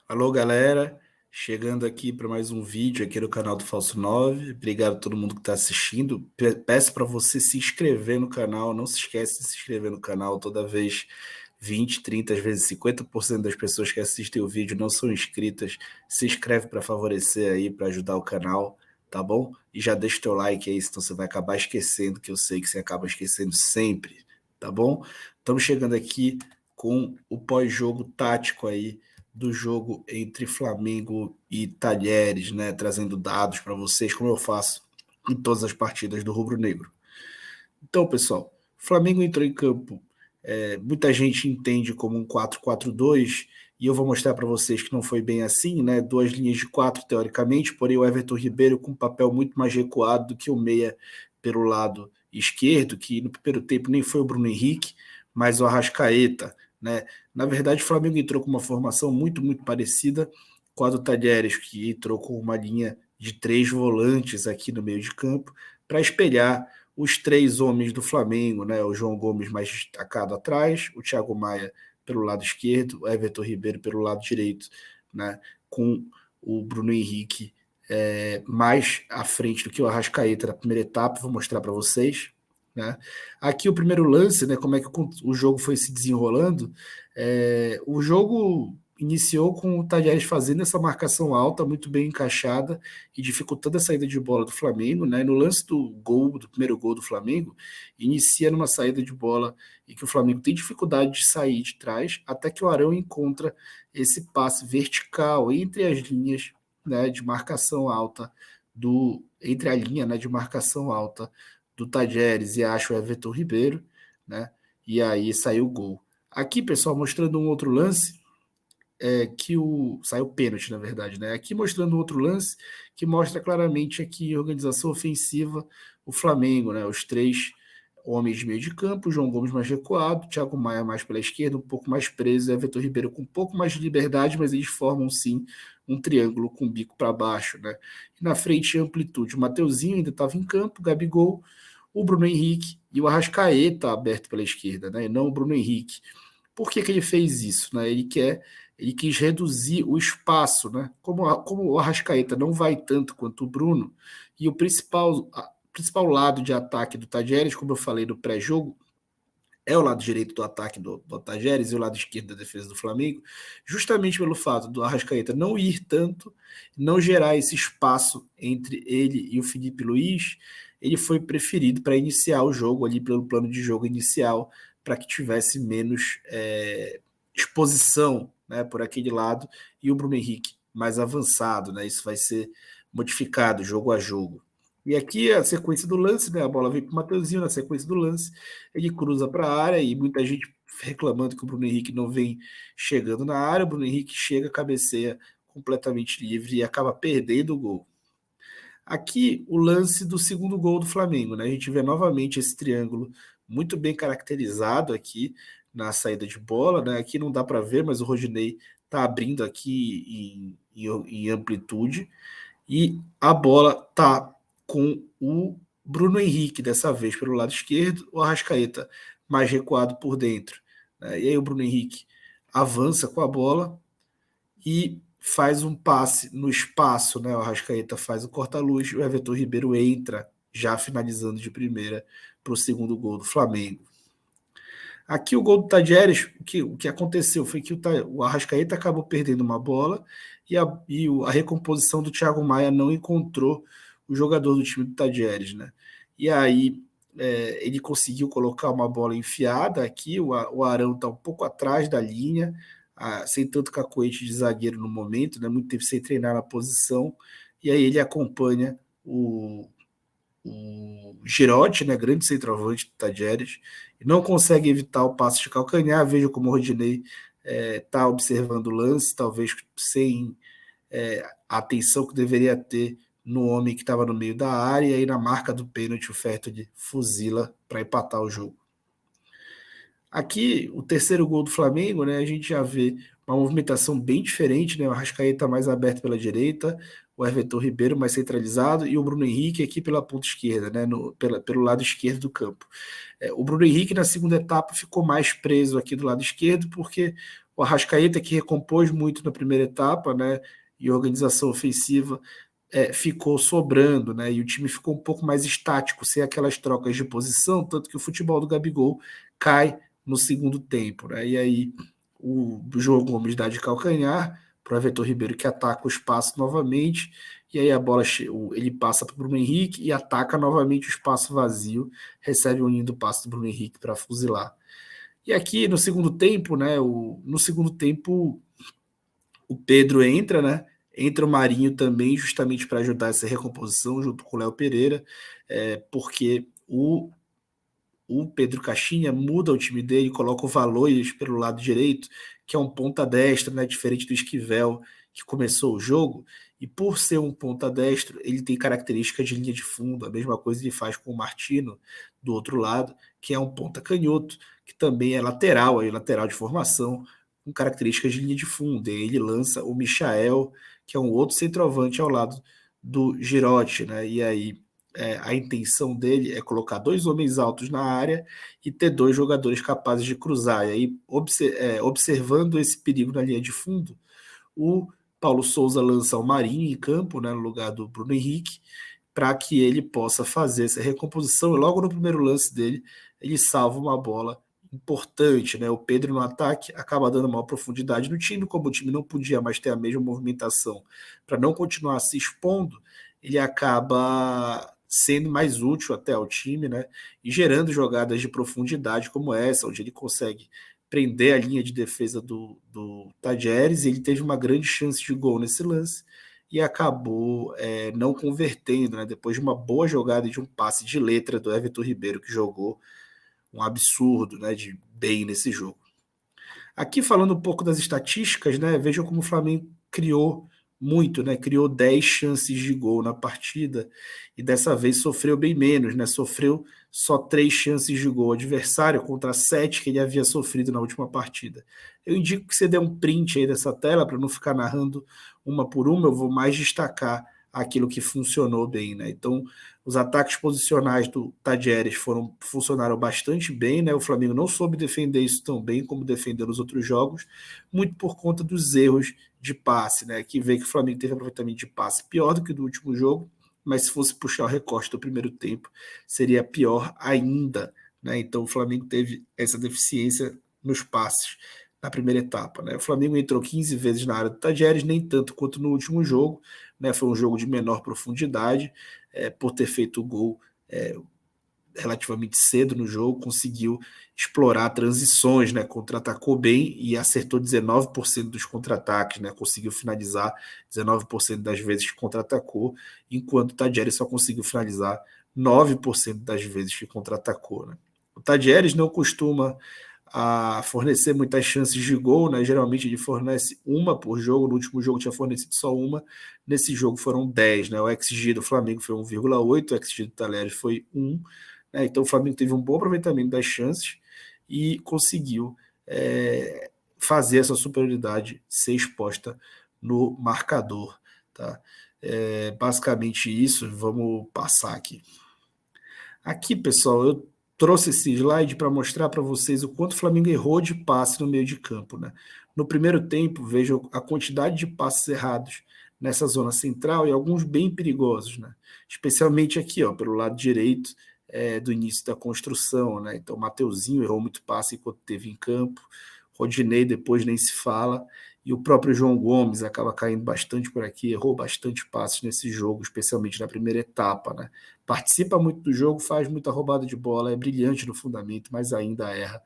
Alô, galera, chegando aqui para mais um vídeo aqui no canal do Falso 9. Obrigado a todo mundo que está assistindo. Peço para você se inscrever no canal, não se esquece de se inscrever no canal. Toda vez 20, 30, às vezes 50% das pessoas que assistem o vídeo não são inscritas. Se inscreve para favorecer aí, para ajudar o canal, tá bom? E já deixa o teu like aí, senão você vai acabar esquecendo, que eu sei que você acaba esquecendo sempre, tá bom? Estamos chegando aqui com o pós-jogo tático aí do jogo entre Flamengo e Talheres, né, trazendo dados para vocês, como eu faço em todas as partidas do Rubro Negro. Então, pessoal, o Flamengo entrou em campo, muita gente entende como um 4-4-2, e eu vou mostrar para vocês que não foi bem assim, né? Duas linhas de quatro, teoricamente, porém o Everton Ribeiro com um papel muito mais recuado do que o meia pelo lado esquerdo, que no primeiro tempo nem foi o Bruno Henrique, mas o Arrascaeta, né? Na verdade, o Flamengo entrou com uma formação muito parecida com a do Talheres, que entrou com uma linha de três volantes aqui no meio de campo, para espelhar os três homens do Flamengo, né? O João Gomes mais destacado atrás, o Thiago Maia pelo lado esquerdo, o Everton Ribeiro pelo lado direito, né? Com o Bruno Henrique mais à frente do que o Arrascaeta na primeira etapa, vou mostrar para vocês. Né? Aqui o primeiro lance, né, como é que o jogo foi se desenrolando, o jogo iniciou com o Talheres fazendo essa marcação alta, muito bem encaixada e dificultando a saída de bola do Flamengo, né? No lance do gol, do primeiro gol do Flamengo, inicia numa saída de bola e que o Flamengo tem dificuldade de sair de trás, até que o Arão encontra esse passe vertical entre as linhas, né, de marcação alta entre a linha, né, de marcação alta do Tajeres e acha o Everton Ribeiro, né? E aí saiu o gol. Aqui, pessoal, mostrando um outro lance, saiu pênalti, na verdade, né? Aqui mostrando outro lance que mostra claramente aqui a organização ofensiva, o Flamengo, né? Os três homens de meio de campo, João Gomes mais recuado, Thiago Maia mais pela esquerda, um pouco mais preso, Everton Ribeiro com um pouco mais de liberdade, mas eles formam sim um triângulo com o bico para baixo, né? E na frente amplitude, o Mateuzinho ainda estava em campo, Gabigol, o Bruno Henrique e o Arrascaeta aberto pela esquerda, né? E não o Bruno Henrique. Por que ele fez isso? Né? Ele quis reduzir o espaço, né? Como o Arrascaeta não vai tanto quanto o Bruno, e o principal lado de ataque do Tajeres, como eu falei no pré-jogo, é o lado direito do ataque do Tajeres e o lado esquerdo da defesa do Flamengo, justamente pelo fato do Arrascaeta não ir tanto, não gerar esse espaço entre ele e o Felipe Luiz, ele foi preferido para iniciar o jogo ali pelo plano de jogo inicial, para que tivesse menos exposição, né, por aquele lado, e o Bruno Henrique mais avançado, né? Isso vai ser modificado jogo a jogo. E aqui a sequência do lance, né? A bola vem para o Mateuzinho na sequência do lance, ele cruza para a área e muita gente reclamando que o Bruno Henrique não vem chegando na área. O Bruno Henrique chega, cabeceia completamente livre e acaba perdendo o gol. Aqui o lance do segundo gol do Flamengo, né? A gente vê novamente esse triângulo muito bem caracterizado aqui na saída de bola, né? Aqui não dá para ver, mas o Rodinei está abrindo aqui em amplitude e a bola tá com o Bruno Henrique dessa vez pelo lado esquerdo, o Arrascaeta mais recuado por dentro, né? E aí o Bruno Henrique avança com a bola e faz um passe no espaço, né? O Arrascaeta faz o corta-luz, o Everton Ribeiro entra, já finalizando de primeira para o segundo gol do Flamengo. Aqui o gol do Tajeres, o que aconteceu foi que o Arrascaeta acabou perdendo uma bola e a recomposição do Thiago Maia não encontrou o jogador do time do Tajeres, né? E aí ele conseguiu colocar uma bola enfiada aqui, o Arão está um pouco atrás da linha, sem tanto cacoete de zagueiro no momento, né? Muito tempo sem treinar na posição, e aí ele acompanha o Girotti, né, grande centroavante do Tajeres, não consegue evitar o passe de calcanhar. Veja como o Rodinei está observando o lance, talvez sem a atenção que deveria ter no homem que estava no meio da área, e aí na marca do pênalti o Fertoli fuzila para empatar o jogo. Aqui, o terceiro gol do Flamengo, né, a gente já vê uma movimentação bem diferente, né, o Arrascaeta mais aberto pela direita, o Everton Ribeiro mais centralizado e o Bruno Henrique aqui pela ponta esquerda, né, pelo lado esquerdo do campo. O Bruno Henrique na segunda etapa ficou mais preso aqui do lado esquerdo, porque O Arrascaeta, que recompôs muito na primeira etapa, né? E a organização ofensiva ficou sobrando, né? E o time ficou um pouco mais estático, sem aquelas trocas de posição, tanto que o futebol do Gabigol cai no segundo tempo, né? E aí o João Gomes dá de calcanhar para o Everton Ribeiro, que ataca o espaço novamente, e aí a bola ele passa para o Bruno Henrique e ataca novamente o espaço vazio, recebe um lindo passe do Bruno Henrique para fuzilar. E aqui no segundo tempo, né? No segundo tempo o Pedro entra, né? Entra o Marinho também, justamente para ajudar essa recomposição, junto com o Léo Pereira, porque o Pedro Caixinha muda o time dele, coloca o Valois pelo lado direito, que é um ponta destra, né? Diferente do Esquivel, que começou o jogo, e por ser um ponta destro, ele tem características de linha de fundo, a mesma coisa ele faz com o Martino, do outro lado, que é um ponta canhoto, que também é lateral, aí, lateral de formação, com características de linha de fundo. E aí ele lança o Michael, que é um outro centroavante ao lado do Girotti, né? E aí a intenção dele é colocar dois homens altos na área e ter dois jogadores capazes de cruzar. E aí, observando esse perigo na linha de fundo, o Paulo Souza lança o Marinho em campo, né, no lugar do Bruno Henrique, para que ele possa fazer essa recomposição. E logo no primeiro lance dele, ele salva uma bola importante, né? O Pedro no ataque acaba dando maior profundidade no time, como o time não podia mais ter a mesma movimentação para não continuar se expondo, ele acaba sendo mais útil até ao time, né? E gerando jogadas de profundidade como essa, onde ele consegue prender a linha de defesa do Tajeres. Ele teve uma grande chance de gol nesse lance e acabou não convertendo, né? Depois de uma boa jogada e de um passe de letra do Everton Ribeiro, que jogou um absurdo, né, de bem nesse jogo. Aqui falando um pouco das estatísticas, né, vejam como o Flamengo criou muito, né, criou 10 chances de gol na partida e dessa vez sofreu bem menos, né, sofreu só 3 chances de gol adversário contra 7 que ele havia sofrido na última partida. Eu indico que você dê um print aí dessa tela para não ficar narrando uma por uma, eu vou mais destacar aquilo que funcionou bem, né? Então, os ataques posicionais do Tajeres funcionaram bastante bem, né? O Flamengo não soube defender isso tão bem como defendeu nos outros jogos, muito por conta dos erros de passe, né? Que veio que o Flamengo teve aproveitamento de passe pior do que do último jogo, mas se fosse puxar o recorte do primeiro tempo, seria pior ainda, né? Então o Flamengo teve essa deficiência nos passes na primeira etapa, né? O Flamengo entrou 15 vezes na área do Tajeres, nem tanto quanto no último jogo, né? Foi um jogo de menor profundidade, por ter feito o gol relativamente cedo no jogo, conseguiu explorar transições, né? Contra-atacou bem e acertou 19% dos contra-ataques, né? Conseguiu finalizar 19% das vezes que contra-atacou, enquanto o Tajeres só conseguiu finalizar 9% das vezes que contra-atacou, né? O Tajeres não costuma fornecer muitas chances de gol, né? Geralmente ele fornece uma por jogo, no último jogo tinha fornecido só uma, nesse jogo foram 10, né? O XG do Flamengo foi 1,8, o XG do Talheres foi 1, né? Então o Flamengo teve um bom aproveitamento das chances e conseguiu fazer essa superioridade ser exposta no marcador, tá? Basicamente isso, vamos passar aqui. Aqui, pessoal, eu trouxe esse slide para mostrar para vocês o quanto o Flamengo errou de passe no meio de campo, né? No primeiro tempo, vejam a quantidade de passes errados nessa zona central e alguns bem perigosos, né? Especialmente aqui, ó, pelo lado direito do início da construção, né? Então, o Mateuzinho errou muito passe enquanto esteve em campo, Rodinei depois nem se fala, e o próprio João Gomes acaba caindo bastante por aqui, errou bastante passes nesse jogo, especialmente na primeira etapa, né? Participa muito do jogo, faz muita roubada de bola, é brilhante no fundamento, mas ainda erra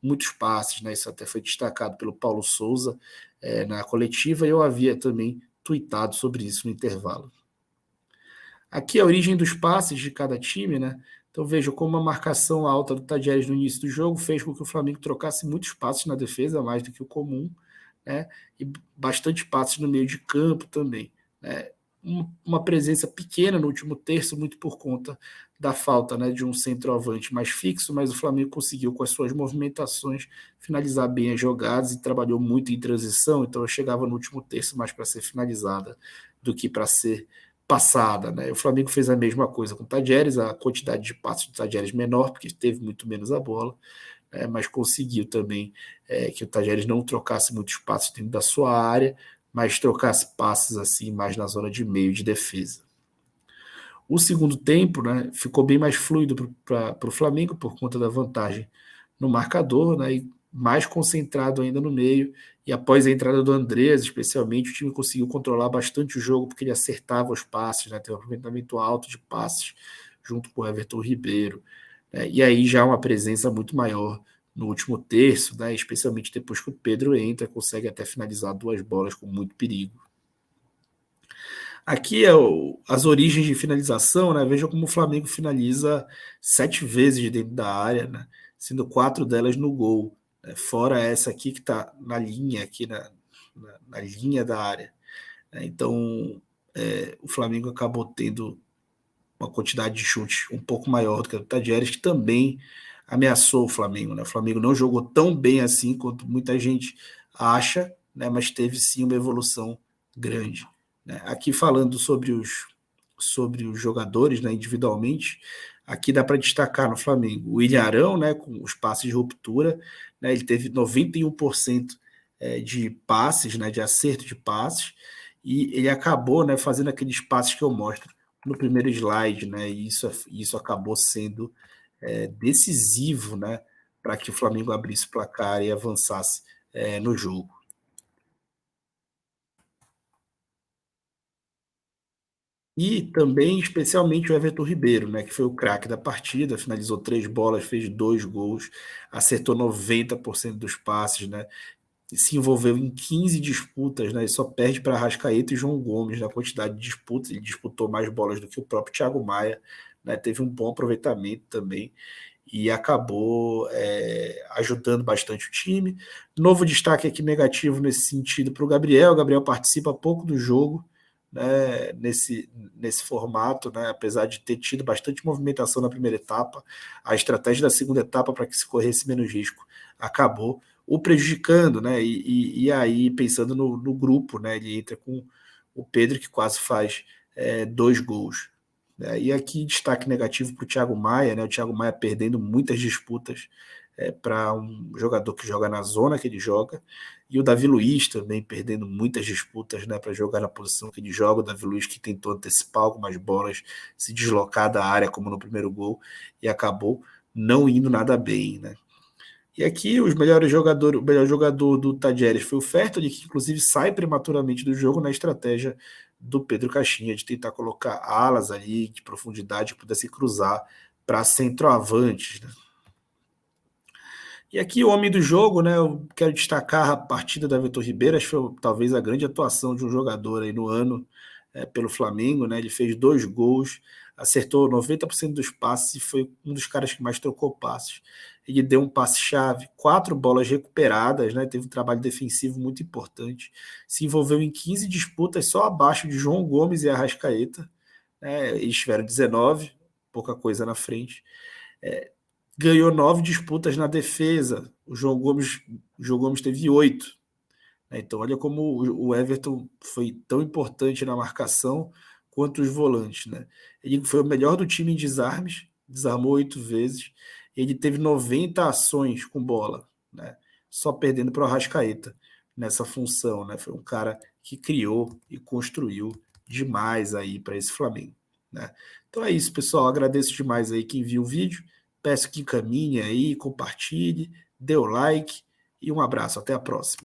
muitos passes, né? Isso até foi destacado pelo Paulo Souza na coletiva, e eu havia também tuitado sobre isso no intervalo. Aqui a origem dos passes de cada time, né? Então veja como a marcação alta do Tajeres no início do jogo fez com que o Flamengo trocasse muitos passes na defesa, mais do que o comum, né? E bastante passes no meio de campo também, né? Uma presença pequena no último terço, muito por conta da falta, né, de um centroavante mais fixo, mas o Flamengo conseguiu, com as suas movimentações, finalizar bem as jogadas e trabalhou muito em transição, então eu chegava no último terço mais para ser finalizada do que para ser passada, né? O Flamengo fez a mesma coisa com o Tajeres, a quantidade de passos do Tajeres menor, porque teve muito menos a bola, mas conseguiu também que o Tajeres não trocasse muitos passes dentro da sua área, mas trocasse passes assim mais na zona de meio de defesa. O segundo tempo, né, ficou bem mais fluido para o Flamengo por conta da vantagem no marcador, né, e mais concentrado ainda no meio. E após a entrada do Andrés, especialmente, o time conseguiu controlar bastante o jogo porque ele acertava os passes, né, teve um aproveitamento alto de passes junto com o Everton Ribeiro. Né, e aí já uma presença muito maior no último terço, né, especialmente depois que o Pedro entra, consegue até finalizar 2 bolas com muito perigo. Aqui é as origens de finalização, né? Veja como o Flamengo finaliza 7 vezes dentro da área, né? Sendo 4 delas no gol, né? Fora essa aqui que está na linha, aqui na linha da área. Né? Então, o Flamengo acabou tendo uma quantidade de chutes um pouco maior do que a do Tadieres, que também ameaçou o Flamengo. Né? O Flamengo não jogou tão bem assim quanto muita gente acha, né? Mas teve sim uma evolução grande. Né? Aqui falando sobre os jogadores, né, individualmente, aqui dá para destacar no Flamengo o Ilharão, né, com os passes de ruptura, né, ele teve 91% de passes, né, de acerto de passes, e ele acabou, né, fazendo aqueles passes que eu mostro no primeiro slide, né, e isso acabou sendo decisivo, né, para que o Flamengo abrisse o placar e avançasse no jogo. E também, especialmente, o Everton Ribeiro, né, que foi o craque da partida, finalizou 3 bolas, fez 2 gols, acertou 90% dos passes, né, e se envolveu em 15 disputas, né, e só perde para Arrascaeta e João Gomes na quantidade de disputas, ele disputou mais bolas do que o próprio Thiago Maia, né, teve um bom aproveitamento também, e acabou ajudando bastante o time. Novo destaque aqui negativo nesse sentido para o Gabriel participa pouco do jogo, né, nesse formato, né, apesar de ter tido bastante movimentação na primeira etapa, a estratégia da segunda etapa para que se corresse menos risco acabou o prejudicando, né, e aí pensando no grupo, né, ele entra com o Pedro que quase faz 2 gols. Né, e aqui destaque negativo para o Thiago Maia, né, o Thiago Maia perdendo muitas disputas para um jogador que joga na zona que ele joga, e o Davi Luiz também perdendo muitas disputas, né, para jogar na posição que ele joga. O Davi Luiz que tentou antecipar algumas bolas, se deslocar da área, como no primeiro gol, e acabou não indo nada bem. Né. E aqui os melhores jogadores, o melhor jogador do Tadieres foi o Fertoli, que inclusive sai prematuramente do jogo na estratégia do Pedro Caixinha, de tentar colocar alas ali de profundidade que pudesse cruzar para centroavantes. Né. E aqui o homem do jogo, né? Eu quero destacar a partida da Everton Ribeiro, acho que foi talvez a grande atuação de um jogador aí no ano pelo Flamengo, né? Ele fez 2 gols, acertou 90% dos passes e foi um dos caras que mais trocou passes. Ele deu um passe-chave, 4 bolas recuperadas, né? Teve um trabalho defensivo muito importante. Se envolveu em 15 disputas só abaixo de João Gomes e Arrascaeta. Né? Eles tiveram 19, pouca coisa na frente. Ganhou 9 disputas na defesa. O João Gomes teve 8. Né? Então, olha como o Everton foi tão importante na marcação quanto os volantes. Né? Ele foi o melhor do time em desarmes, desarmou 8 vezes. Ele teve 90 ações com bola, né? Só perdendo para o Arrascaeta nessa função. Né? Foi um cara que criou e construiu demais aí para esse Flamengo. Né? Então é isso, pessoal. Agradeço demais aí quem viu o vídeo. Peço que encaminhe aí, compartilhe, dê o like e um abraço. Até a próxima.